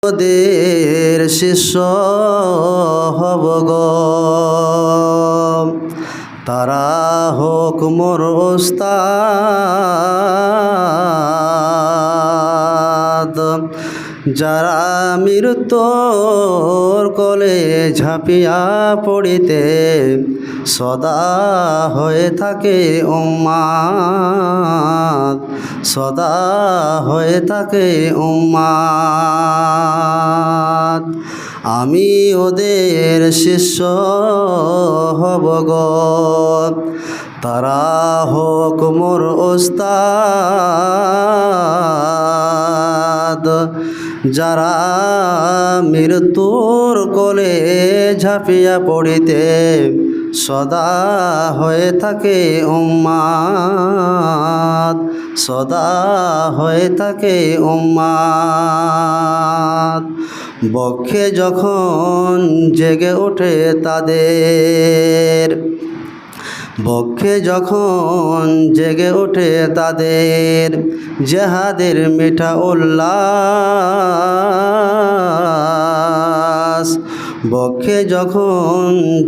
ওদের শিষ্য হব গো, তারা হোক মোর ওস্তাদ। যারা মৃত্যুর কোলে ঝাঁপিয়া পড়িতে সদা হয়ে থাকে উম্মাদ, সদা হয়ে থাকে উম্মাদ। আমি ওদের শিষ্য হব গো, তারা হোক মোর ওস্তাদ। যারা মৃত্যুর কোলে ঝাঁপিয়া পড়িতে সদা হয়ে থাকে উম্মাদ, সদা হয়ে থাকে উম্মাদ। বক্ষে যখন জেগে ওঠে তাদের, বক্ষে যখন জেগে ওঠে তাদের জেহাদের মিঠা উল্লাস। বক্ষে যখন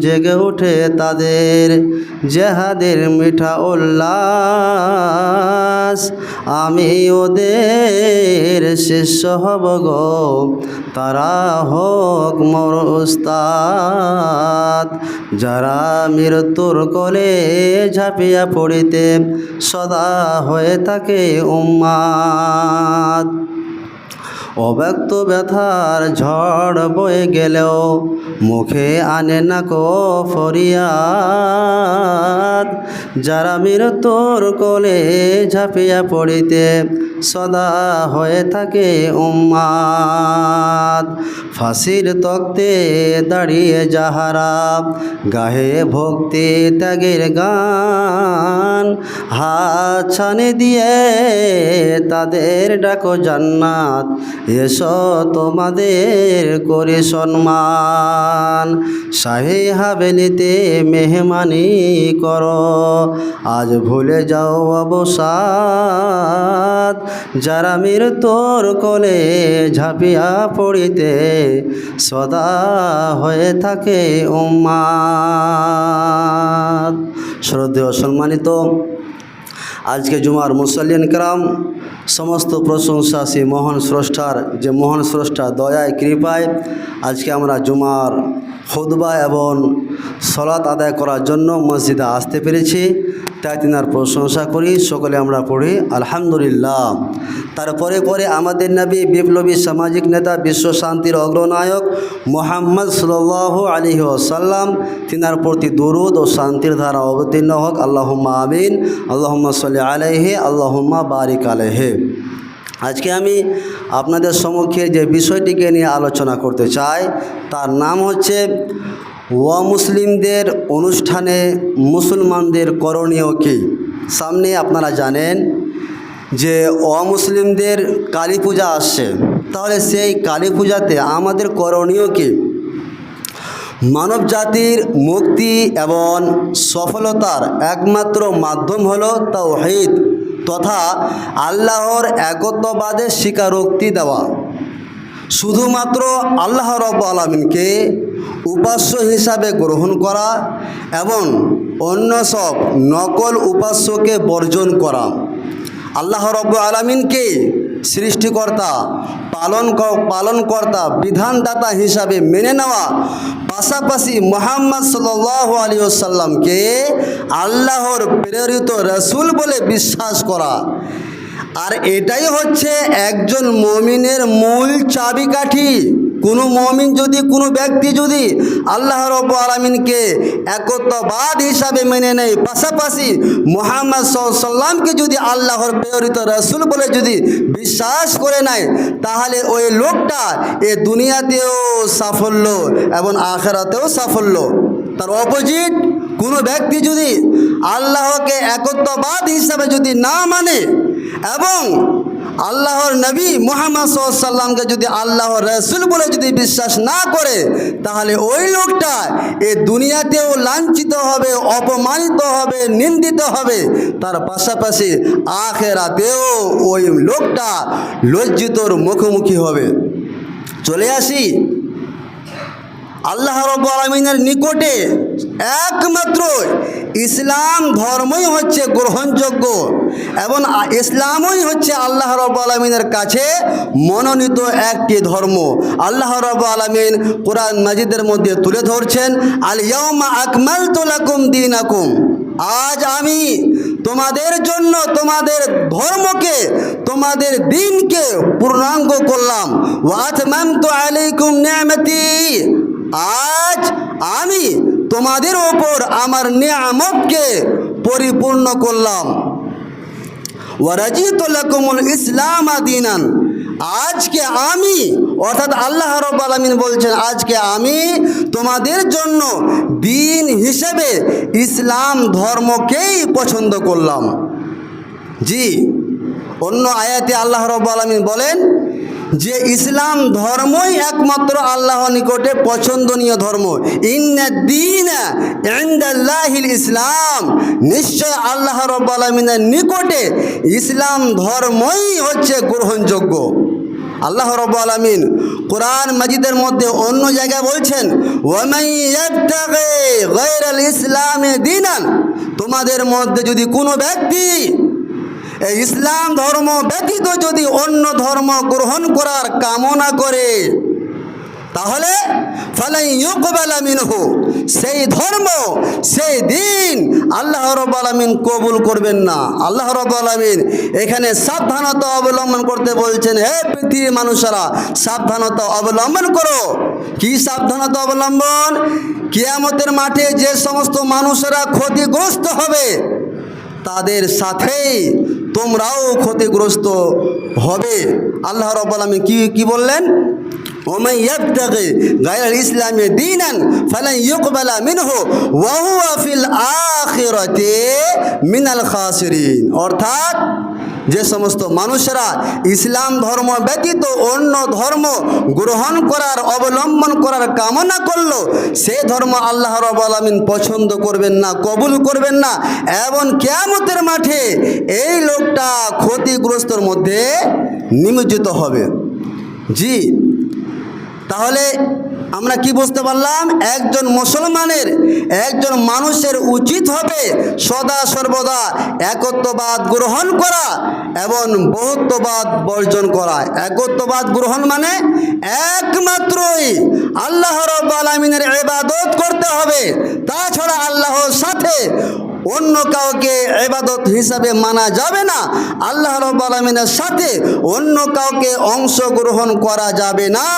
জেগে ওঠে তাদের জেহাদের মিঠা উল্লাস। আমি ওদের শিষ্য হব গো, তারা হোক মোর উস্তাদ। যারা মৃত্যুর কোলে ঝাঁপিয়া পড়িতে সদা হয়ে থাকে উম্মাদ। অব্যক্ত ব্যথার ঝড় বয়ে গেলেও মুখে আনে না কো ফরিয়াদ। যারা মৃত্যুর কোলে ঝাঁপিয়া পড়িতে সদা হয়ে থাকে উম্মাদ। ফাঁসির তক্তে দাঁড়িয়ে যাহারা গাহে ভক্তি ত্যাগের গান, হাত ছানি দিয়ে তাদের ডাকো জান্নাত, এসো তোমাদের করি সম্মান। শাহী হাভেলিতে মেহমানি করো, আজ ভুলে যাও অবসাদ। যারা মৃত্যুর কোলে ঝাঁপিয়া পড়িতে সদা হয়ে থাকে উম্মাদ। শ্রদ্ধেয় সম্মানিত আজকে জুমার মুসল্লিন کرام, সমস্ত প্রশংসা সেই মহান স্রষ্টার, যে মহান স্রষ্টা দয়ায় কৃপায় আজকে আমরা জুমার খুতবা এবং সালাত আদায় করার জন্য মসজিদে আসতে পেরেছি, তাই তিনার প্রশংসা করি। সকলে আমরা পড়ি আলহামদুলিল্লাহ। তারপরে পরে আমাদের নবী, বিপ্লবী সামাজিক নেতা, বিশ্ব শান্তির অগ্রনায়ক মুহাম্মদ সাল্লাল্লাহু আলাইহি ওয়াসাল্লাম, তিনার প্রতি দরুদ ও শান্তির ধারা অবতীর্ণ হোক। আল্লাহুম্মা আমিন। আল্লাহুম্মা সাল্লি আলাইহি, আল্লাহুম্মা বারিক আলাইহি। আজকে আমি আপনাদের সম্মুখে যে বিষয়টিকে নিয়ে আলোচনা করতে চাই তার নাম হচ্ছে অমুসলিমদের অনুষ্ঠানে মুসলমানদের করণীয় কী। সামনে আপনারা জানেন যে অমুসলিমদের কালী পূজা আসছে, তাহলে সেই কালী পূজাতে আমাদের করণীয় কী? মানব জাতির মুক্তি এবং সফলতার একমাত্র মাধ্যম হলো তাওহীদ তথা আল্লাহর একত্ববাদের স্বীকারোক্তি দেওয়া। শুধুমাত্র আল্লাহ রাব্বুল আলামিনকে উপাস্য হিসাবে গ্রহণ করা এবং অন্য সব নকল উপাস্যকে বর্জন করা। আল্লাহ রাব্বুল আলামিনকে সৃষ্টিকর্তা, পালনকর্তা, বিধানদাতা হিসাবে মেনে নেওয়া, পাশাপাশি মুহাম্মদ সাল্লাল্লাহু আলাইহি ওয়াসাল্লামকে আল্লাহর প্রেরিত রাসূল বলে বিশ্বাস করা। আর এটাই হচ্ছে একজন মুমিনের মূল চাবিকাঠি। কোনো মুমিন যদি, কোনো ব্যক্তি যদি আল্লাহ রাব্বুল আলামিনকে একত্ববাদ হিসাবে মেনে নেয়, পাশাপাশি মুহাম্মদ সাল্লাল্লাহু আলাইহি ওয়াসাল্লামকে যদি আল্লাহর প্রেরিত রাসূল বলে যদি বিশ্বাস করে নেয়, তাহলে ওই লোকটা এ দুনিয়াতেও সাফল্য এবং আখিরাতেও সাফল্য। তার অপোজিট কোনো ব্যক্তি যদি আল্লাহকে একত্ববাদ হিসাবে যদি না মানে এবং আল্লাহর নবী মুহাম্মদ সাল্লাল্লাহু আলাইহি ওয়াসাল্লামকে যদি আল্লাহর রাসূল বলে যদি বিশ্বাস না করে, তাহলে ওই লোকটা এই দুনিয়াতেও লাঞ্ছিত হবে, অপমানিত হবে, নিন্দিত হবে, তার পাশাপাশি আখিরাতেও ওই লোকটা লজ্জিতর মুখোমুখি হবে। চলে আসি আল্লাহ রাব্বুল আলামিনের নিকটে। একমাত্র ইসলাম ধর্মই হচ্ছে গ্রহণযোগ্য এবং ইসলামই হচ্ছে আল্লাহ রাব্বুল আলামিনের কাছে মনোনীত একটি ধর্ম। আল্লাহ রাব্বুল আলামিন কোরআন মাজিদের মধ্যে তুলে ধরছেন, আল ইয়াউমা আকমালতু লাকুম দীনাকুম, আজ আমি তোমাদের জন্য তোমাদের ধর্মকে, তোমাদের দিনকে পূর্ণাঙ্গ করলাম। ওয়া আতমামতু আলাইকুম নি'মাতি, আজ আমি তোমাদের ওপর আমার নিয়ামতকে পরিপূর্ণ করলাম। ওয়া রাজিতু লাকুমুল ইসলাম দীনান, আজকে আমি, অর্থাৎ আল্লাহ রাব্বুল আলামিন বলছেন আজকে আমি তোমাদের জন্য দিন হিসেবে ইসলাম ধর্মকেই পছন্দ করলাম। জি, অন্য আয়াতে আল্লাহ রাব্বুল আলামিন বলেন যে ইসলাম ধর্মই একমাত্র আল্লাহর নিকটে পছন্দনীয় ধর্ম। ইন্নাদ দীনা ইনদাল্লাহিল ইসলাম, নিশ্চয় আল্লাহ রাব্বুল আলামিনের নিকটে ইসলাম ধর্মই হচ্ছে গ্রহণযোগ্য। আল্লাহ রাব্বুল আলামিন কোরআন মাজিদের মধ্যে অন্য জায়গায় বলছেন, ওয়া মান ইয়াবতাগি গায়রাল ইসলামি দীনান, তোমাদের মধ্যে যদি কোনো ব্যক্তি এই ইসলাম ধর্ম ব্যতীত যদি অন্য ধর্ম গ্রহণ করার কামনা করে, তাহলে ফালাই ইউকবালা মিনহু, সেই ধর্ম সেই দিন আল্লাহ রাব্বুল আলামিন কবুল করবেন না। আল্লাহ রাব্বুল আলামিন এখানে সাবধানতা অবলম্বন করতে বলছেন, হে পৃথিবীর মানুষেরা সাবধানতা অবলম্বন করো। কি সাবধানতা অবলম্বন? কিয়ামতের মাঠে যে সমস্ত মানুষেরা ক্ষতিগ্রস্ত হবে তাদের সাথেই তোমরাও ক্ষতিগ্রস্ত হবে। আল্লাহ রাব্বুল আলামিন কি বললেন? ওমান ইয়াবতাগি গায়রাল ইসলামি দীনান ফালান ইউকবালা মিনহু ওয়া হুয়া ফিল আখিরাতি মিনাল খাসিরিন, অর্থাৎ যে সমস্ত মানুষেরা ইসলাম ধর্ম ব্যতীত অন্য ধর্ম গ্রহণ করার অবলম্বন করার কামনা করলো, সে ধর্ম আল্লাহ রাব্বুল আলামিন পছন্দ করবেন না, কবুল করবেন না, এবং কিয়ামতের মাঠে এই লোকটা ক্ষতিগ্রস্তর মধ্যে নিমজ্জিত হবে। জি, তাহলে আমরা কি বুঝতে পারলাম? একজন মুসলমানের, একজন মানুষের উচিত হবে সদা সর্বদা একত্ববাদ গ্রহণ করা এবং বহুত্ববাদ বর্জন করা। একত্ববাদ গ্রহণ মানে একমাত্রই আল্লাহ রাব্বুল আলামিনের ইবাদত করতে হবে, তাছাড়া আল্লাহর সাথে অন্য কাউকে ইবাদত হিসাবে মানা যাবে না। আল্লাহ রাব্বুল আলামিনের সাথে অন্য কাউকে অংশগ্রহণ করা যাবে না।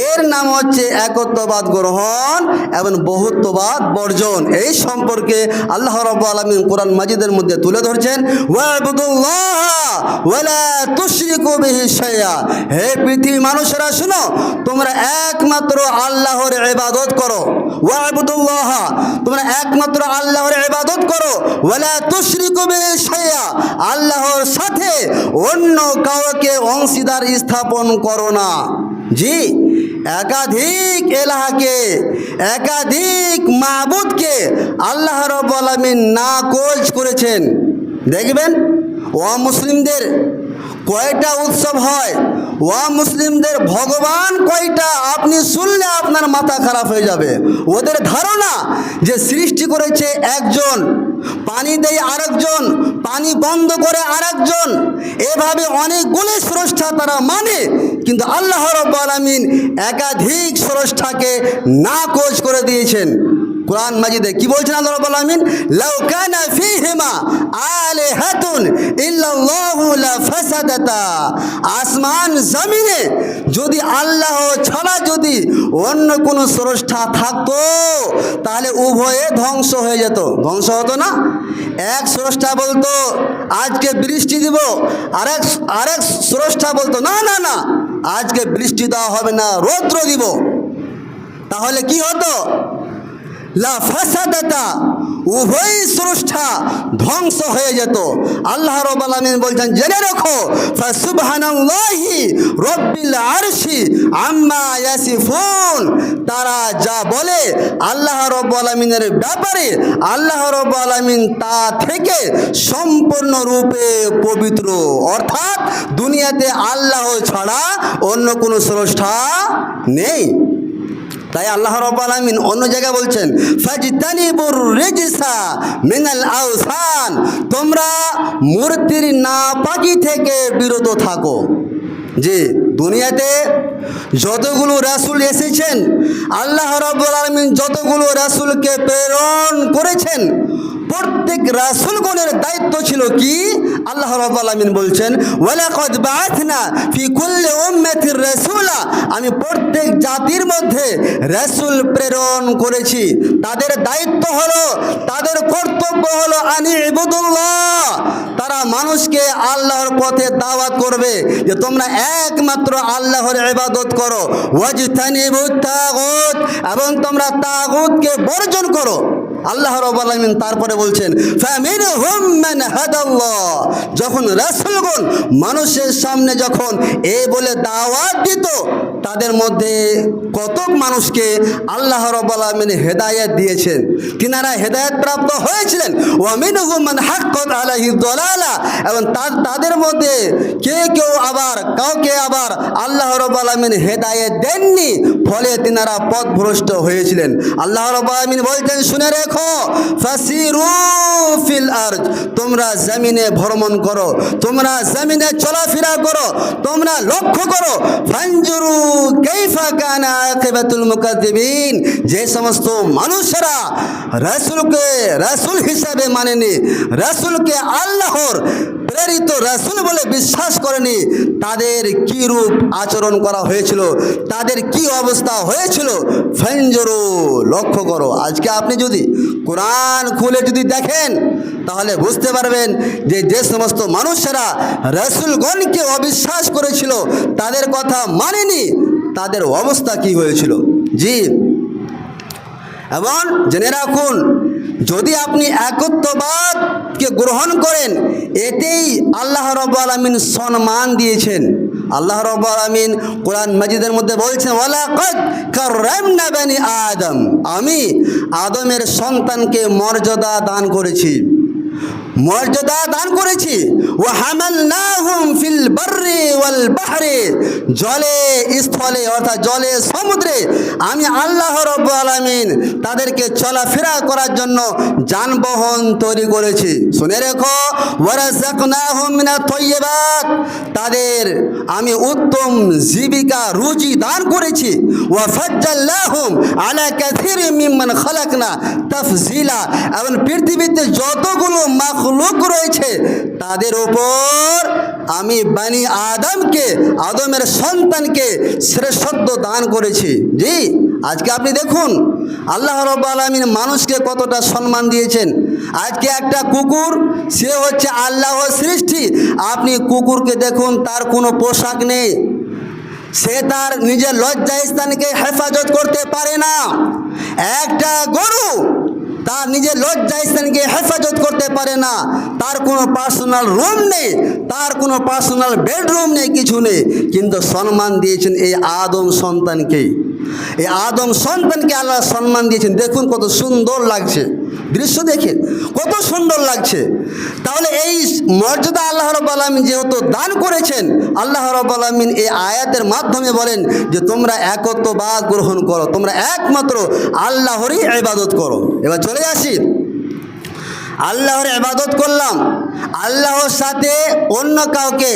এর নাম হচ্ছে একত্ববাদ গ্রহণ এবং বহুত্ববাদ বর্জন। এই সম্পর্কে আল্লাহ রাব্বুল আলামিন কোরআন মাজিদের মধ্যে তুলে ধরছেন, ওয়া'বুদুল্লাহ ওয়া লা তুশরিকু বিহি শাইআ, হে পৃথিবীর মানুষেরা শুনো, তোমরা একমাত্র আল্লাহর ইবাদত করো। ওয়া'বুদুল্লাহ, তোমরা একমাত্র আল্লাহর ইবাদত করো। ওয়া লা তুশরিকু বিহি শাইআ, আল্লাহর সাথে অন্য কাউকে অংশীদার স্থাপন করো না। জি, একাধিক এলাহাকে, একাধিক মাবুদকে আল্লাহ রাব্বুল আলামিন নাকচ করেছেন। দেখবেন মুসলিমদের কয়টা উৎসব হয়, মুসলিমদের ভগবান কয়টা, আপনি শুনলে আপনার মাথা খারাপ হয়ে যাবে। ওদের ধারণা যে সৃষ্টি করেছে একজন, পানি দেয় আরেকজন, পানি বন্ধ করে আরেকজন, এভাবে অনেকগুলো স্রষ্টা তারা মানে, কিন্তু আল্লাহ রাব্বুল আলামিন একাধিক স্রষ্টাকে নাকচ করে দিয়েছেন। কোরআন মাজিদে কি বলছেন আল্লাহ রাব্বুল আলামিন? লাউ কানা ফীহিমা আলিহাতুন ইল্লাল্লাহু লাফাসাদাতা, আসমান জমিনে যদি আল্লাহ ছাড়া যদি অন্য কোনো স্রষ্টা থাকতো তাহলে উভয়ে ধ্বংস হয়ে যেত। ধ্বংস হতো না? এক স্রষ্টা বলতো আজকে বৃষ্টি দিব, আরেক স্রষ্টা বলতো না না না আজকে বৃষ্টি দেওয়া হবে না, রৌদ্র দিব। তাহলে কি হতো? লা ফাসাদাতা, উভয় স্রষ্টা ধ্বংস হয়ে যেত। আল্লাহ রাব্বুল আলামিন বলছেন, জেনে রাখো, ফাসুবহানাল্লাহি রব্বিল আরশি আম্মা ইয়াসিফুন, তারা যা বলে আল্লাহ রাব্বুল আলামিনের ব্যাপারে আল্লাহ রাব্বুল আলামিন তা থেকে সম্পূর্ণরূপে পবিত্র। অর্থাৎ দুনিয়াতে আল্লাহ ছাড়া অন্য কোনো স্রষ্টা নেই। তাই আল্লাহ রাব্বুল আলামিন অন্য জায়গায় বলছেন, ফাজতানিবুর রিজসা মিনাল আওসান, তোমরা মূর্তির নাপাকি থেকে বিরত থাকো। যে দুনিয়াতে যতগুলো রাসূল এসেছেন, আল্লাহ রাব্বুল আলামিন যতগুলো রাসূলকে প্রেরণ করেছেন, প্রত্যেক রাসূলগণের দায়িত্ব ছিল কি? আল্লাহ রাব্বুল আলামিন বলছেন, ওয়ালাকাদ বাআথনা ফি কুল্লি উম্মাতির রাসূলা, আমি প্রত্যেক জাতির মধ্যে রাসূল প্রেরণ করেছি। তাদের দায়িত্ব হলো, তাদের কর্তব্য হলো আনি ইবুদুল্লাহ, তারা মানুষকে আল্লাহর পথে দাওয়াত করবে যে তোমরা একমাত্র আল্লাহর ইবাদত করো। ওয়াজতানিবুত তাগুত, এবং তোমরা তাগুতকে বর্জন করো। আল্লাহ রাব্বুল আলামিন তারপরে বলছেন, ফামিনহুম মান হাদাল্লাহ, যখন রাসূলগণ মানুষের সামনে যখন এই বলে দাওয়াত দিত, তাদের মধ্যে কতক মানুষকে আল্লাহ রাব্বুল আলামিন হেদায়েত দিয়েছেন, তিনারা হেদায়েত প্রাপ্ত হয়েছিলেন। ওয়া মিনহুম মান হাক্কাত আলাইহি দালালা, এবং তাদের মধ্যে কেউ আবার কাউকে আবার আল্লাহ রাব্বুল আলামিন হেদায়েত দেননি, ফলে তিনারা পথভ্রষ্ট হয়েছিলেন। আল্লাহ রাব্বুল আলামিন বলতেন, শুনে রেখো, ফাসিরু ফিল আরজ, তোমরা জমিনে ভ্রমণ করো, তোমরা জমিনে চলাফেরা করো, তোমরা লক্ষ্য করো, ফানজুরু কাইফা কানা আকিবাতুল মুকাদ্দিবিন, যে সমস্ত মানুষেরা রাসূলকে রাসূল হিসাবে মানেনি, রাসূলকে আল্লাহর প্রেরিত রাসূল বলে বিশ্বাস করেনি, তাদের কি রূপ আচরণ করা হয়েছিল, তাদের কি অবস্থা হয়েছিল। ফানজুরু, লক্ষ্য করো। আজকে আপনি যদি কোরআন খুলে যদি দেখেন, তাহলে বুঝতে পারবেন যে যে সমস্ত মানুষেরা রাসূলগণকে অবিশ্বাস করেছিল, তাদের কথা মানেনি, তাদের অবস্থা কি হয়েছিল। জি, এবং জেনে রাখুন, যদি আপনি একত্ববাদকে গ্রহণ করেন, এতেই আল্লাহ রাব্বুল আলামিন সম্মান দিয়েছেন। আল্লাহ রাব্বুল আলামিন কোরআন মাজিদের মধ্যে বলছেন, ওয়ালাকাদ কাররামনা বানি আদম, আমি আদমের সন্তানকে মর্যাদা দান করেছি, মর্যাদা দান করেছি। ওয়া হামালনাহুম ফিল বাররি ওয়াল বাহরি, জলে স্থলে অর্থাৎ জলে সমুদ্রে আমি আল্লাহ রাব্বুল আলামিন তাদেরকে চলাফেরা করার জন্য যানবাহন তৈরি করেছি। শুনে রেখো, ওয়া রাযাকনাহুম মিনাত তাইয়্যিবাত, তাদের আমি উত্তম জীবিকা রুজি দান করেছি। ওয়া ফাজ্জালনাহুম আলা কাসীরিম মিম্মান খালাকনা তাফজিলা, এবং পৃথিবীতে যতগুলো মাখলুক রয়েছে তাদের উপর আমি বানি আদমকে, আদমের সন্তানকে শ্রেষ্ঠত্ব দান করেছি। জি, আজকে আপনি দেখুন আল্লাহ রাব্বুল আলামিন মানুষকে কতটা সম্মান দিয়েছেন। আজকে একটা কুকুর, সে হচ্ছে আল্লাহর সৃষ্টি, আপনি কুকুরকে দেখুন, তার কোনো পোশাক নেই, সে তার নিজের লজ্জাস্থানকে হেফাজত করতে পারে না। একটা গরু তার নিজের লজ্জাস্থানকে হেফাজত করতে পারে না, তার কোনো পার্সোনাল রুম নেই, তার কোনো পার্সোনাল বেডরুম নেই, কিছু নেই, কিন্তু সম্মান দিয়েছেন এই আদম সন্তানকে। এই আদম সন্তানকে আল্লাহ সম্মান দিয়েছেন। দেখুন কত সুন্দর লাগছে, দৃশ্য দেখে কত সুন্দর লাগছে। তাহলে এই মর্যাদা আল্লাহ রাব্বুল আলামিন যেহেতু দান করেছেন, আল্লাহ রাব্বুল আলামিন এই আয়াতের মাধ্যমে বলেন যে তোমরা একত্ববাদ গ্রহণ করো, তোমরা একমাত্র আল্লাহরই ইবাদত করো। এবার চলে আসি, আল্লাহর ইবাদত করলাম, আল্লাহর সাথে অন্য কাউকে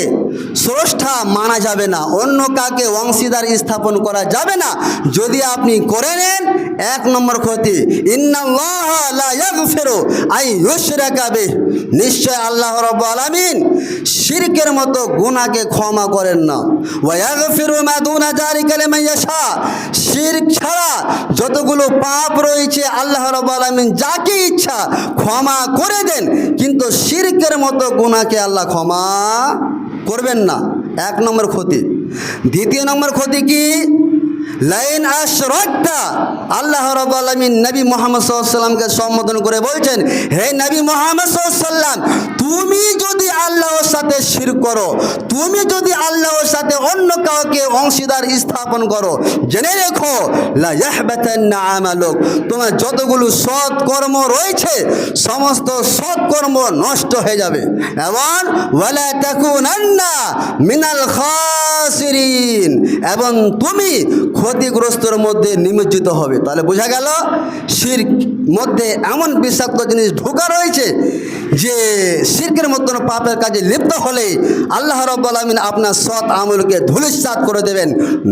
স্রষ্টা মানা যাবে না, অন্য কাউকে অংশীদার স্থাপন করা যাবে না। যদি আপনি করে নেন, এক নম্বর ক্ষতি, ইন্নাল্লাহা লা ইয়াগফিরু আন ইউশরাকা বিহি, নিশ্চয় আল্লাহ রাব্বুল আলামিন শিরকের মতো গুনাহকে ক্ষমা করেন না। ওয়া ইয়াগফিরু মা দুনা যালিকা লিমান ইয়াশা, শিরক ছাড়া যতগুলো পাপ রয়েছে আল্লাহ রাব্বুল আলামিন যাকে ইচ্ছা ক্ষমা করে দেন, কিন্তু শিরকের মতো গুনাহকে আল্লাহ ক্ষমা করবেন না। এক নম্বর ক্ষতি। দ্বিতীয় নম্বর ক্ষতি কি? লাইন আশরাকতা, আল্লাহ রাব্বুল আলামিন নবী মুহাম্মদ সাল্লাল্লাহু আলাইহি সাল্লামকে সম্বোধন করে বলছেন, হে নবী মুহাম্মদ সাল্লাল্লাহু আলাইহি সাল্লাম, তুমি যদি আল্লাহর সাথে শিরক করো, তুমি যদি আল্লাহর সাথে অন্য কাউকে অংশীদার স্থাপন করো, জেনে রেখো লা ইয়াহবাতান্না আমালুক, তোমার যতগুলো সৎ কর্ম রয়েছে সমস্ত সৎ কর্ম নষ্ট হয়ে যাবে, এবং ওয়ালা তাকুনান্না মিনাল খাসিরিন, এবং তুমি ক্ষতিগ্রস্তর মধ্যে নিমজ্জিত হবে। তাহলে বোঝা গেল শিরক মধ্যে এমন বিষাক্ত জিনিস ঢোকা রয়েছে যে শিরকের মতন পাপের কাজে লিপ্ত হলে আল্লাহ রাব্বুল আলামিন আপনার সৎ আমলকে ধূলিসাৎ করে দেবেন,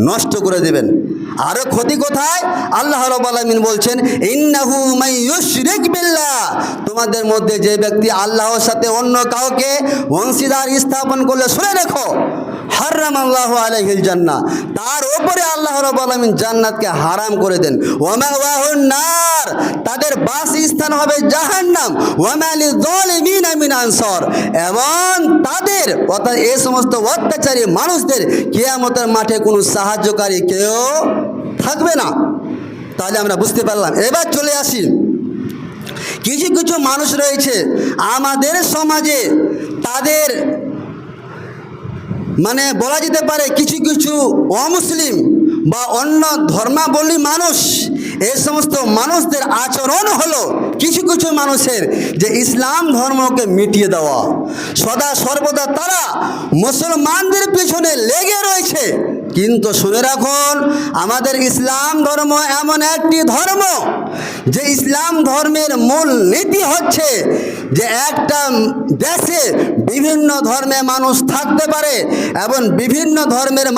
নষ্ট করে দেবেন। আরো ক্ষতি কোথায়? আল্লাহ রাব্বুল আলামিন বলছেন, ইন্নাহু মান ইউশরিক বিল্লাহ, তোমাদের মধ্যে যে ব্যক্তি আল্লাহর সাথে অন্য কাউকে অংশীদার স্থাপন করলে শুনে রেখো, হারামাল্লাহু আলাইহিল জান্নাহ, তার উপরে আল্লাহ রাব্বুল আলামিন জান্নাতকে হারাম করে দেন। ওয়া মাওয়াহুন নার, তাদের বাসস্থান হবে জাহান্নাম। ওয়া মা লিযালিমিনা মিন আনসার, এবং তাদের অর্থাৎ এই সমস্ত অত্যাচারী মানুষদের কিয়ামতের মাঠে কোনো সাহায্যকারী কেউ থাকবে না। তাহলে আমরা বুঝতে পারলাম। এবার চলে আসি, কিছু কিছু মানুষ রয়েছে আমাদের সমাজে, তাদের মানে বলা যেতে পারে কিছু কিছু অমুসলিম বা অন্য ধর্মাবলম্বী মানুষ, এই সমস্ত মানুষদের আচরণ হলো কিছু কিছু মানুষের যে ইসলাম ধর্মকে মিটিয়ে দেওয়া, সদা সর্বদা তারা মুসলমানদের পিছনে লেগে রয়েছে। কিন্তু শুনে রাখুন, আমাদের ইসলাম ধর্ম এমন একটি ধর্ম যে ইসলাম ধর্মের মূল নীতি হচ্ছে যে একটা দেশে বিভিন্ন ধর্মের মানুষ থাকতে পারে, এবং বিভিন্ন ধর্মের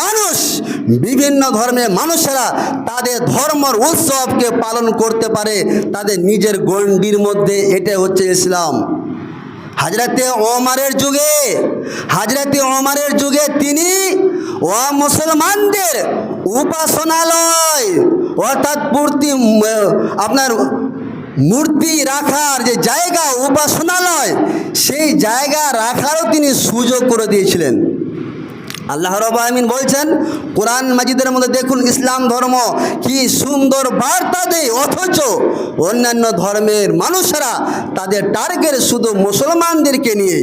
মানুষেরা তাদের ধর্মের উৎসবকে পালন করতে পারে তাদের নিজের গণ্ডির মধ্যে। এটা হচ্ছে ইসলাম। হযরতে ওমরের যুগে তিনি মুসলমানদের উপাসনালয় অর্থাৎ আপনার মূর্তি রাখার যে জায়গা, উপাসনালয়, সেই জায়গা রাখারও তিনি সুযোগ করে দিয়েছিলেন। আল্লাহ রাব্বুল আলামিন বলছেন কোরআন মাজিদের মধ্যে, দেখুন ইসলাম ধর্ম কি সুন্দর বার্তা দেয়, অথচ অন্যান্য ধর্মের মানুষেরা তাদের টার্গেট শুধু মুসলমানদেরকে নিয়ে।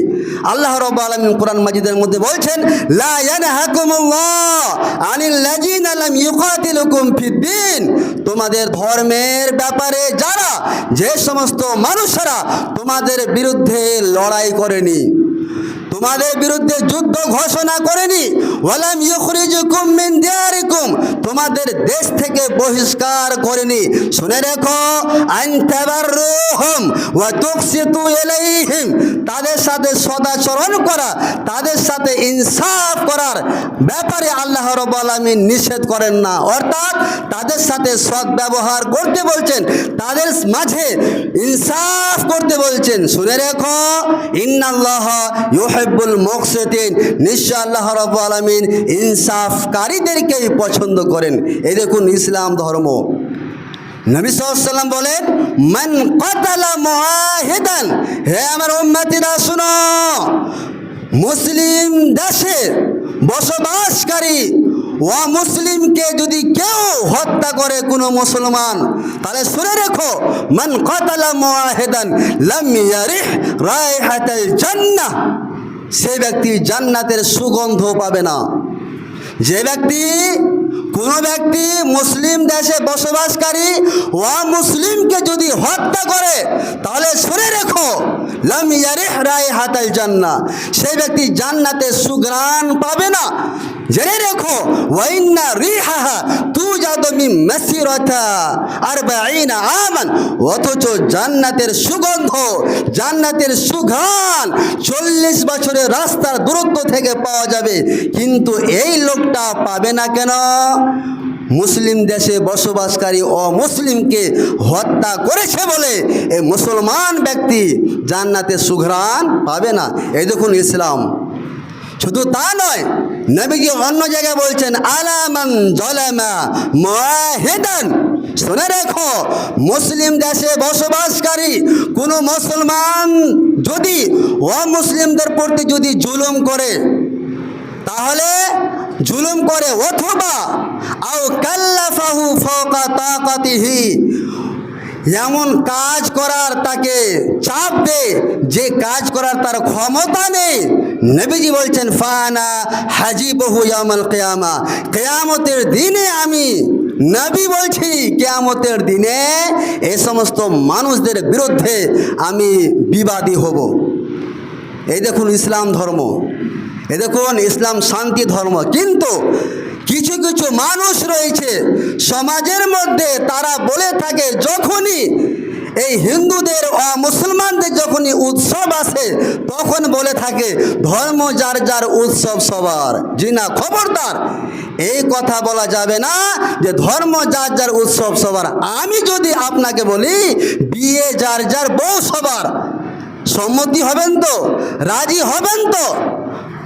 আল্লাহ রাব্বুল আলামিন কোরআন মাজিদের মধ্যে বলছেন, লা ইয়ানহাকুমুল্লাহ আনিল লাযিনা লাম ইউকাতিলুকুম ফিদ্দীন, তোমাদের ধর্মের ব্যাপারে যারা, যে সমস্ত মানুষেরা তোমাদের বিরুদ্ধে লড়াই করেনি, তোমাদের বিরুদ্ধে যুদ্ধ ঘোষণা করেনি, ওয়ালাম ইউখরিজুকুম মিন দিয়ারিকুম, তোমাদের দেশ থেকে বহিষ্কার করেনি, শুনে রেখো আনতাবাররুহুম ওয়া তুকসিতু ইলাইহিম, তাদের সাথে সদাচরণ করা, তাদের সাথে ইনসাফ করার ব্যাপারে আল্লাহ রাব্বুল আলামিন নিষেধ করেন না। অর্থাৎ তাদের সাথে সৎ ব্যবহার করতে বলছেন, তাদের মাঝে ইনসাফ করতে বলছেন। শুনে রেখো ইন্নাল্লাহা ইউহিব্বুল মুকসিতিন, নিশ্চয় আল্লাহ রাব্বুল আলামিন ইনসাফকারীদেরকেই পছন্দ করেন। এই দেখুন ইসলাম ধর্ম। নবী সাল্লাল্লাহু আলাইহি ওয়াসাল্লাম বলেন, মান কাতালা মুআহিদান, হে আমার উম্মতিরা শুনো, মুসলিম দেশে বসবাসকারী মুসলিমকে যদি কেউ হত্যা করে কোনো মুসলমান, তাহলে শুনে রেখো মান কাতালা মুআহিদান লাম ইয়ারিহ রাইহাতাল জান্নাহ, সেই ব্যক্তি জান্নাতের সুগন্ধ পাবে না। যে ব্যক্তি, কোনো ব্যক্তি মুসলিম দেশে বসবাসকারী মুসলিমকে যদি হত্যা করে, তাহলে শুনে রেখো লাম ইয়ারিহ রাইহাতাল জান্নাহ, সেই ব্যক্তি জান্নাতের সুঘ্রাণ পাবে না। জেনে রেখো ওয়াইন্না রিহাহা তুজাদু মিন মাসিরাতা 40 আমান, অথচ জান্নাতের সুগন্ধ, জান্নাতের সুঘ্রাণ 40 বছরের রাস্তার দূরত্ব থেকে পাওয়া যাবে। কিন্তু এই লোকটা পাবে না কেন? মুসলিম দেশে বসবাসকারী অমুসলিমকে হত্যা করেছে বলে এই মুসলমান ব্যক্তি জান্নাতের সুঘ্রাণ পাবে না। এই দেখুন ইসলাম। শুধু তা নয়, নবীজি অন্য জায়গায় বলছেন আলা মান যালামা মুআহিদান, শুনে রেখো মুসলিম দেশে বসবাসকারী কোনো মুসলমান যদি অমুসলিমদের প্রতি যদি জুলুম করে, তাহলে জুলুম করে অথবা আও কাল্লাফা ফাওকা তাকাতিহি, এমন কাজ করার তাকে চাপ দে যে কাজ করার তার ক্ষমতা নেই। নবীজি বলছেন ফানা হাজিবহু ইয়াউমাল কিয়ামা, কিয়ামতের দিনে আমি নবী বলছি কিয়ামতের দিনে এই সমস্ত মানুষদের বিরুদ্ধে আমি বিবাদী হব। এই দেখুন ইসলাম ধর্ম, এই দেখুন ইসলাম শান্তি ধর্ম। কিন্তু কিছু কিছু মানুষ রয়েছে সমাজের মধ্যে, তারা বলে থাকে যখনই এই হিন্দুদের ও মুসলমানদের যখনই উৎসব আসে তখন বলে থাকে ধর্ম যার যার উৎসব সবার। জি না, খবরদার, এই কথা বলা যাবে না যে ধর্ম যার যার উৎসব সবার। আমি যদি আপনাকে বলি বিয়ে যার যার বউ সবার, সম্মতি হবেন তো? রাজি হবেন তো?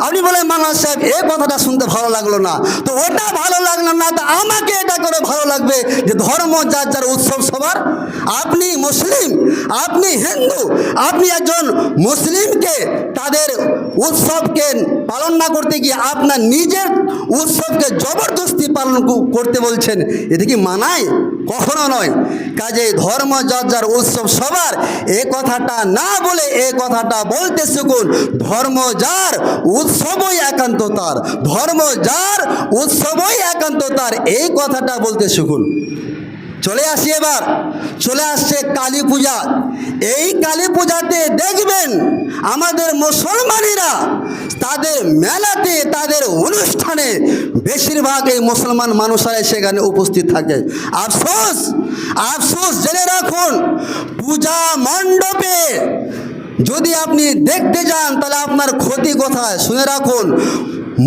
আপনি বলেন মাওলানা সাহেব এই কথাটা শুনতে ভালো লাগলো না, তো ওটা ভালো লাগলো না, তো আমাকে এটা করে ভালো লাগবে যে ধর্ম যার যার উৎসব সবার। আপনি মুসলিম, আপনি হিন্দু, আপনি একজন মুসলিমকে তাদের উৎসবকে পালন না করতে গিয়ে আপনার নিজের উৎসবকে জবরদস্তি পালন করতে বলছেন, এতে কি মানায়? কখনো নয়। কাজে ধর্ম যার যার উৎসব সবার এ কথাটা না বলে এ কথাটা বলতে শিখুন ধর্ম যার উৎসবই একান্ত তার, ধর্ম যার উৎসবই একান্ত তার, এই কথাটা বলতে শিখুন। চলে আসি এবার, চলে আসছে কালী পূজা। এই কালী পূজাতে দেখবেন আমাদের মুসলমানেরা তাদের মেলাতে, তাদের অনুষ্ঠানে বেশিরভাগ এই মুসলমান মানুষরাই সেখানে উপস্থিত থাকে। আফসোস, আফসোস, জেনে রাখুন পূজা মণ্ডপে যদি আপনি দেখতে যান তাহলে আপনার ক্ষতি কোথায়? শুনে রাখুন,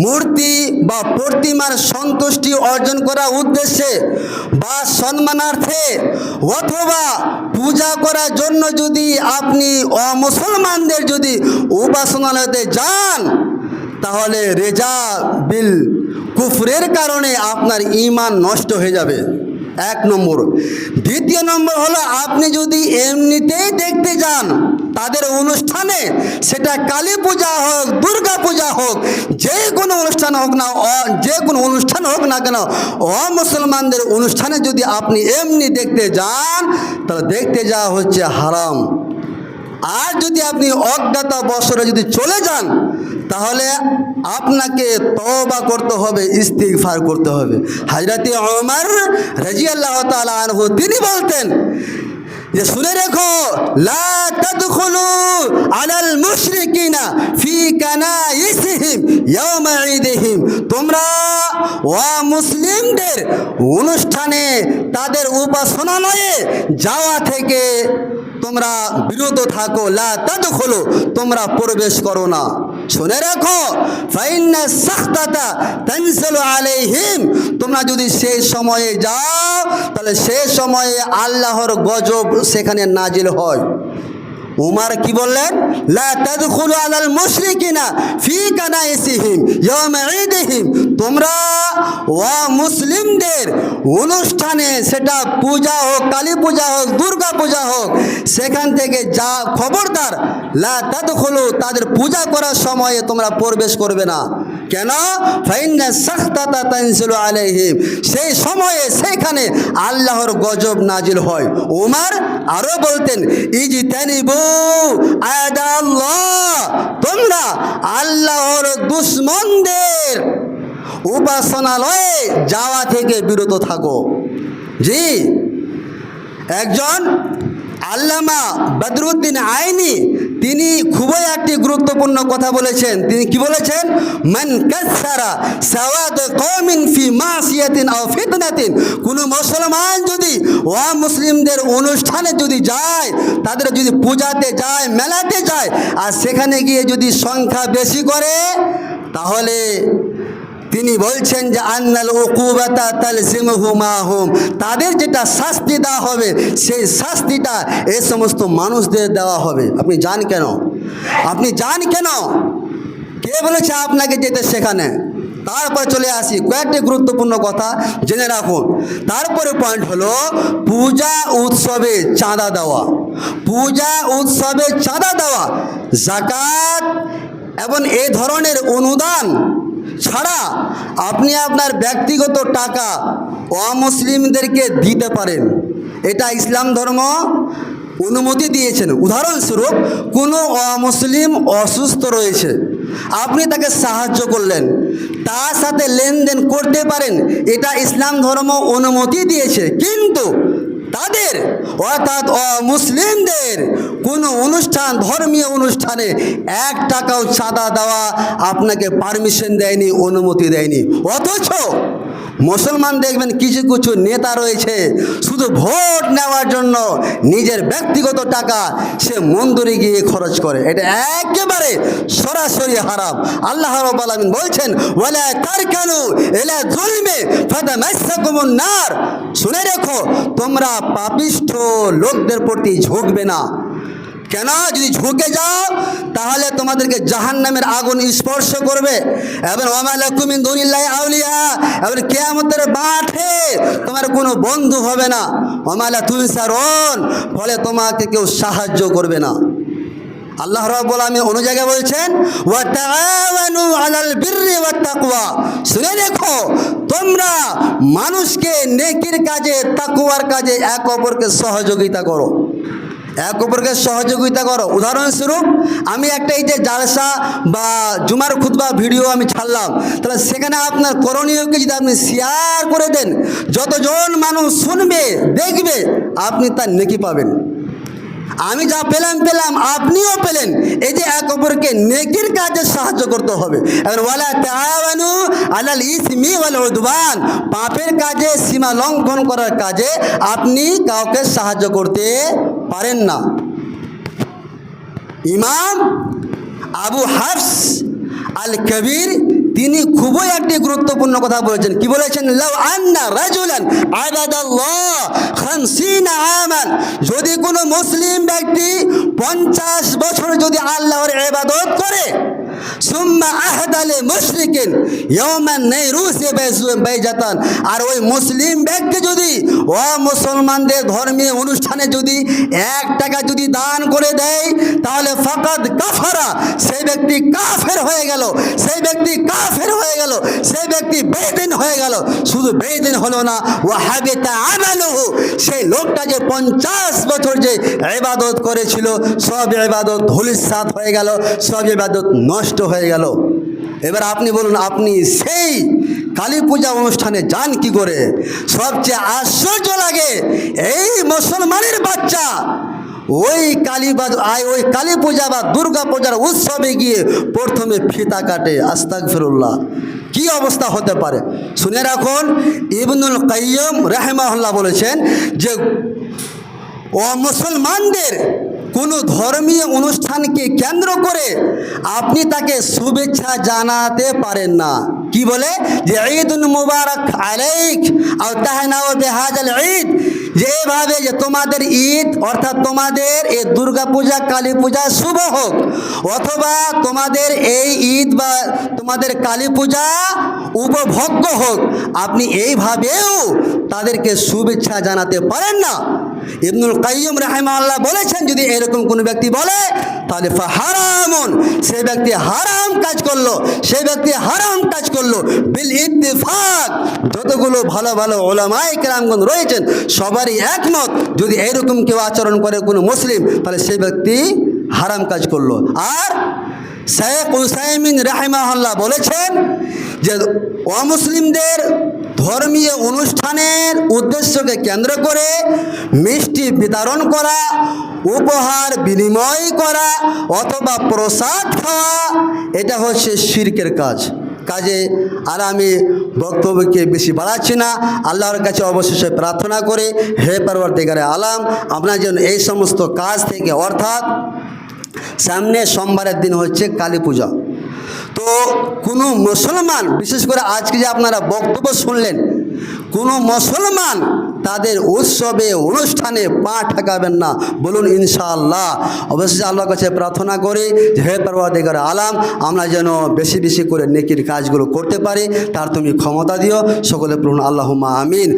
মূর্তি বা প্রতিমার সন্তুষ্টি অর্জন করার উদ্দেশ্যে বা সম্মানার্থে অথবা পূজা করার জন্য যদি আপনি অমুসলমানদের যদি উপাসনালয়তে যান তাহলে রেজা বিল কুফরের কারণে আপনার ঈমান নষ্ট হয়ে যাবে, এক নম্বর। দ্বিতীয় নম্বর হলো আপনি যদি এমনিতেই দেখতে যান তাদের অনুষ্ঠানে, সেটা কালী পূজা হোক, দুর্গা পূজা হোক, যে কোনো অনুষ্ঠান হোক না, যে কোনো অনুষ্ঠান হোক না কেন, অমুসলমানদের অনুষ্ঠানে যদি আপনি এমনি দেখতে যান তাহলে দেখতে যাওয়া হচ্ছে হারাম। আর যদি আপনি অজ্ঞাত বছরে যদি চলে যান তাহলে আপনাকে তওবা করতে হবে, ইস্তিগফার করতে হবে। হযরতে ওমর রাদিয়াল্লাহু তাআলা আনহু তিনি বলতেন যে শুনে রেখো, লা তাদখুলু আলাল মুশরিকিনা ফি কানাইসিহিম ইয়াওমা ঈদিহিম, তোমরা মুসলিমদের অনুষ্ঠানে তাদের উপাসনালয়ে যাওয়া থেকে তোমরা বিরত থাকো। লা তাদখুলু, তোমরা প্রবেশ করো না। শুনে রাখো, ফাইন্না সাখতাতা তানজিলু আলাইহিম, তোমরা যদি সেই সময়ে যাও তাহলে সেই সময়ে আল্লাহর গজব সেখানে নাজিল হয়। উমর কি বললেন? লা তাদখুলু আলাল মুশরিকিনা ফি কানাইসিহিম ইয়াওমা ঈদিহিম, তোমরা মুসলিমদের অনুষ্ঠানে, সেটা পূজা হোক, কালী পূজা হোক, দুর্গা পূজা হোক, সেখান থেকে যা খবরদার লা তাদখুলু, তাদের পূজা করার সময়ে তোমরা প্রবেশ করবে না। কেন? ফাইন্না সাখতাতা তানজিলু আলাইহিম, সেই সময়ে সেখানে আল্লাহর গজব নাজিল হয়। উমর আরো বলতেন ইজতানিবু আদাল্লাহ, তোমরা আল্লাহর দুশমনদের উপাসনালয়ে যাওয়া থেকে বিরত থাকো। জি, একজন আল্লামা বদরুদ্দিন আইনি তিনি খুবই একটি গুরুত্বপূর্ণ কথা বলেছেন। তিনি কি বলেছেন? মান কাসসারা সাওয়াদ কওমিন ফি মাসিয়াতিন আও ফিতনাতিন, কোনো মুসলমান যদি মুসলিমদের অনুষ্ঠানে যদি যায়, তাদের যদি পূজাতে যায়, মেলাতে যায়, আর সেখানে গিয়ে যদি সংখ্যা বেশি করে, তাহলে তিনি বলছেন যে আন্নাল উকুবাতা তালজিমুহু মাহুম, তাদের যেটা শাস্তি দেওয়া হবে সেই শাস্তিটা এই সমস্ত মানুষদের দেওয়া হবে। আপনি যান কেন? আপনি যান কেন? কে বলেছে আপনাকে যেতে সেখানে? তারপর চলে আসি কয়েকটি গুরুত্বপূর্ণ কথা জেনে রাখুন। তারপরে পয়েন্ট হলো পূজা উৎসবে চাঁদা দেওয়া। পূজা উৎসবে চাঁদা দেওয়া, যাকাত এবং এই ধরনের অনুদান ছাড়া আপনি আপনার ব্যক্তিগত টাকা অমুসলিমদেরকে দিতে পারেন। এটা ইসলাম ধর্ম অনুমতি দিয়েছেন। উদাহরণস্বরূপ কোনো অমুসলিম অসুস্থ রয়েছে, আপনি তাকে সাহায্য করলেন, তার সাথে লেনদেন করতে পারেন, এটা ইসলাম ধর্ম অনুমতি দিয়েছে। কিন্তু তাদের অর্থাৎ অমুসলিমদের কোনো অনুষ্ঠান, ধর্মীয় অনুষ্ঠানে 1 টাকাও চাঁদা দেওয়া আপনাকে পারমিশন দেয়নি, অনুমতি দেয়নি। অথচ মুসলমান দেখবেন কিছু কিছু নেতা রয়েছে, শুধু ভোট নেওয়ার জন্য নিজের ব্যক্তিগত টাকা সে মন্দিরে গিয়ে খরচ করে। এটা একেবারে সরাসরি হারাম। আল্লাহ রাব্বুল আলামিন বলছেন, ওয়ালা তারকানু ইলা যুলমি ফাতামাসসাকুমুন নার। শুনে রেখো, তোমরা পাপিষ্ঠ লোকদের প্রতি ঝুঁকবে না। কেন? যদি ঝুঁকে যাও তাহলে তোমাদেরকে জাহান্নামের আগুন স্পর্শ করবে। এবং ওয়া লাকুম মিন দুনিল্লাহি আউলিয়া, এবং কিয়ামতের মাঠে তোমার কোনো বন্ধু হবে না। ওয়া লা তুনসারুন, ফলে তোমাকে কেউ সাহায্য করবে না। আল্লাহ রাব্বুল আলামিন অন্য জায়গায় বলছেন, ওয়া তাআওয়ানু আলাল বিররি ওয়াত তাকওয়া। শুনে দেখো, তোমরা মানুষকে নেকির কাজে, তাকওয়ার কাজে এক অপরকে সহযোগিতা করো, এক অপরকে সহযোগিতা করো। উদাহরণস্বরূপ আমি একটা এই যে জালসা বা জুমার খুতবা ভিডিও আমি ছাড়লাম, তাহলে সেখানে আপনার করণীয়কে যদি আপনি শেয়ার করে দেন, যতজন মানুষ শুনবে দেখবে, আপনি তার নেকি পাবেন। আমি যা পেলাম আপনিও পেলেন। এই যে এক অপরকে নেকির কাজে সাহায্য করতে হবে। এবং ওয়ালা তাআওয়ানু আলাল ইসমি ওয়াল উদওয়ান, পাপের কাজে, সীমা লঙ্ঘন করার কাজে আপনি কাউকে সাহায্য করতে পারেন না। ইমাম আবু হাফস আল কবির তিনি খুবই একটি গুরুত্বপূর্ণ কথা বলেছেন। কি বলেছেন? লাউ আন্না রাজুলান আবাদাল্লাহ 50 আমান, যদি কোনো মুসলিম ব্যক্তি 50 বছর যদি আল্লাহর ইবাদত করে, সুম্মা আহদালে মুশরিকিন ইয়াওমান নাইরুসি বাইজাতান, আর ওই মুসলিম ব্যক্তি যদি মুসলমানদের ধর্মীয় অনুষ্ঠানে যদি 1 টাকা যদি দান করে দেয়, তাহলে ফাকাদ কাফারা, সেই ব্যক্তি কাফের হয়ে গেল, সেই ব্যক্তি কাফের হয়ে গেল, সেই ব্যক্তি বেঈমান হয়ে গেল। শুধু বেঈমান হলো না, ওয়া হাবিতা আমালুহু, সেই লোকটা যে 50 বছর যে ইবাদত করেছিল, সব ইবাদত ধুলিসাৎ হয়ে গেল, সব ইবাদত নষ্ট হয়ে গেল। এবার আপনি বলুন, আপনি সেই কালী পূজা অনুষ্ঠানে যান কি করে? সবচেয়ে আশ্চর্য লাগে, এই মুসলমানের বাচ্চা ওই কালী পূজা বা দুর্গা পূজার উৎসবে গিয়ে প্রথমে ফিতা কাটে। আস্তাগফিরুল্লাহ, কি অবস্থা হতে পারে? শুনে রাখুন, ইবনুল কাইয়্যিম রাহিমাহুল্লাহ বলেছেন যে মুসলমানদের কোনো ধর্মীয় অনুষ্ঠানকে কেন্দ্র করে আপনি তাকে শুভেচ্ছা জানাতে পারেন না। কি বলে? যে ঈদুন মুবারক আলাইক আও তাহনাউ বিহাজাল ঈদ, যে এভাবে যে তোমাদের ঈদ অর্থাৎ তোমাদের এই দুর্গা পূজা, কালী পূজা শুভ হোক, অথবা তোমাদের এই ঈদ বা তোমাদের কালী পূজা উপভোগ্য হোক, আপনি এইভাবেও তাদেরকে শুভেচ্ছা জানাতে পারেন না। ইবনুল কাইয়্যিম রাহিমাহুল্লাহ বলেছেন, যদি এরকম কোনো ব্যক্তি বলে তাহলে ফাহারামুন, সেই ব্যক্তি হারাম কাজ করলো, সেই ব্যক্তি হারাম কাজ করলো বিল ইত্তিফাক। যতগুলো ভালো ভালো উলামায়ে কেরামগণ রয়েছেন সবারই একমত, যদি এরকম কেউ আচরণ করে কোনো মুসলিম, তাহলে সেই ব্যক্তি হারাম কাজ করলো। আর শেখ উসাইমিন রাহিমাহুল্লাহ বলেছেন যে অমুসলিমদের ধর্মীয় অনুষ্ঠানের উদ্দেশ্যকে কেন্দ্র করে মিষ্টি বিতরণ করা, উপহার বিনিময় করা অথবা প্রসাদ খাওয়া, এটা হচ্ছে শিরকের কাজে আর আমি বক্তব্যকে বেশি বাড়াচ্ছি না। আল্লাহর কাছে অবশেষে প্রার্থনা করে, হে পরওয়ারদিগারে আলাম, আপনার জন্য এই সমস্ত কাজ থেকে, অর্থাৎ সামনে সোমবারের দিন হচ্ছে কালী পূজা, তো কোনো মুসলমান, বিশেষ করে আজকে যে আপনারা বক্তব্য শুনলেন, কোনো মুসলমান তাদের উৎসবে অনুষ্ঠানে পা ঠেকাবেন না। বলুন ইনশাআল্লাহ। অবশ্যই আল্লাহর কাছে প্রার্থনা করি যে হে পরওয়ারদিগার আলাম, আমরা যেন বেশি বেশি করে নেকির কাজগুলো করতে পারি, তার তুমি ক্ষমতা দিও। সকলে পড়ুন আল্লাহুম্মা আমিন।